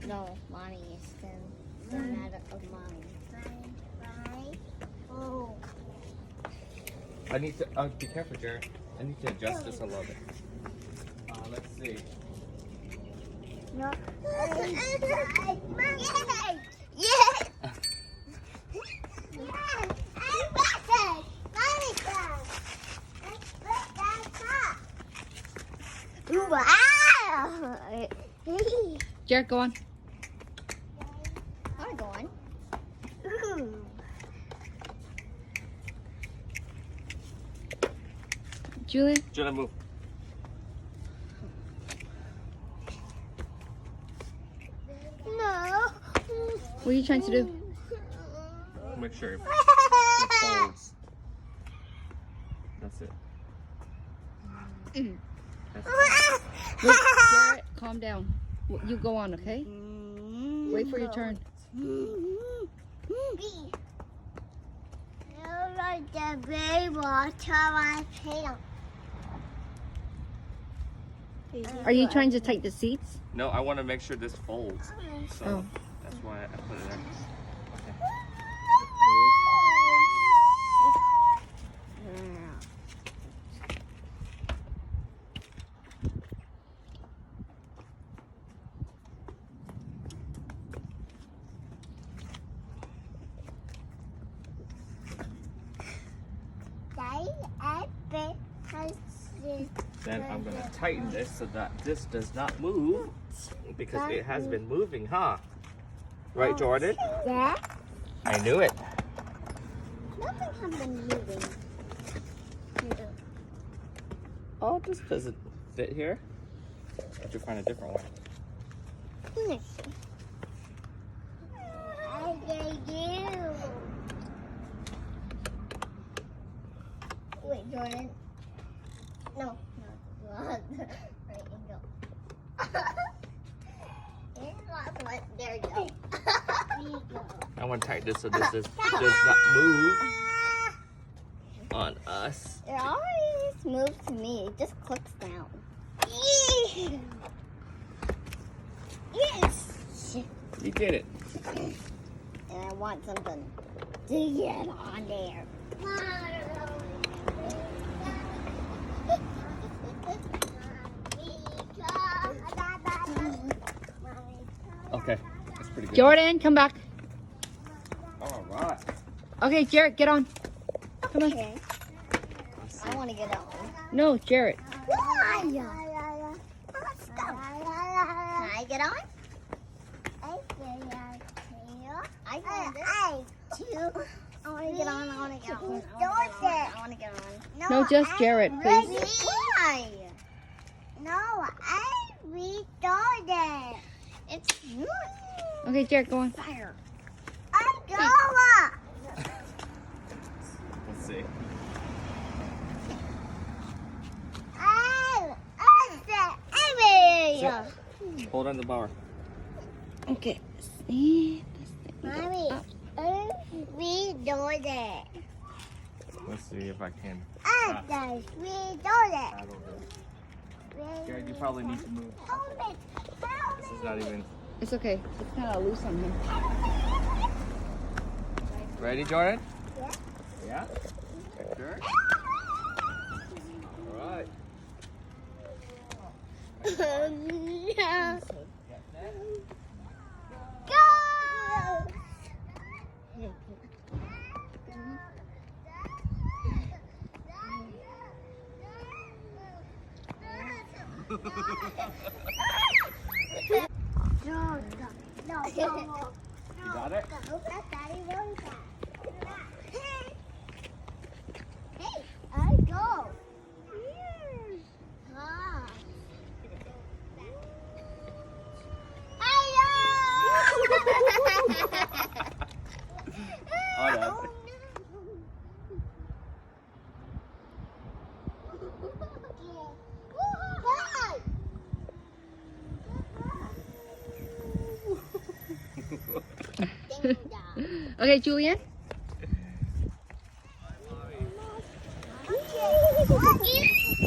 No, mommy is the matter of mommy. Oh. I need to, be careful, Jared. I need to adjust this a little bit. Let's see. No. Wow! Jared, go on. I'm going. Julian? Jenna, move. No. What are you trying to do? Make sure it folds. That's it. That's it. Wait, Jared, calm down. You go on, okay? Wait for your turn. Like the baby water my tail. Are you trying to tighten the seats? No, I want to make sure this folds. So Oh. that's why I put it there. Then I'm going to tighten this so that this does not move because it has been moving, huh? Right, Jordan? Yeah. I knew it. Nothing has been moving. Oh, this doesn't fit here. I have to find a different one. I get you. Wait, Jordan. No. Right, and go. There you go. I want to tighten this so this does not move on us. It always moves to me. It just clicks down. Yes. You did it. And I want something to get on there. Okay, that's pretty good. Jordan, come back. All right. Okay, Jared, get on. Come on. Okay. I want to get on. No, Jared. Why? Let's go. Can I get on? I want to get on. I want to get on. I want to get on. No, just Jared, please. Why? No, I restarted. It's Okay, Jared, go on. fire. I go. Let's see. Sit. Hold on the bar. Okay. See? Mommy, I restarted. Let's see if I can. I just restarted. paddle this. Jared, you probably need to move. This is not even. It's okay. It's kind of loose on him. Ready, Jordan? Yeah. Yeah? Sure. All right. Yeah. Go! No. You got it? Hey, I go. Hold on. Okay, Julian. Okay.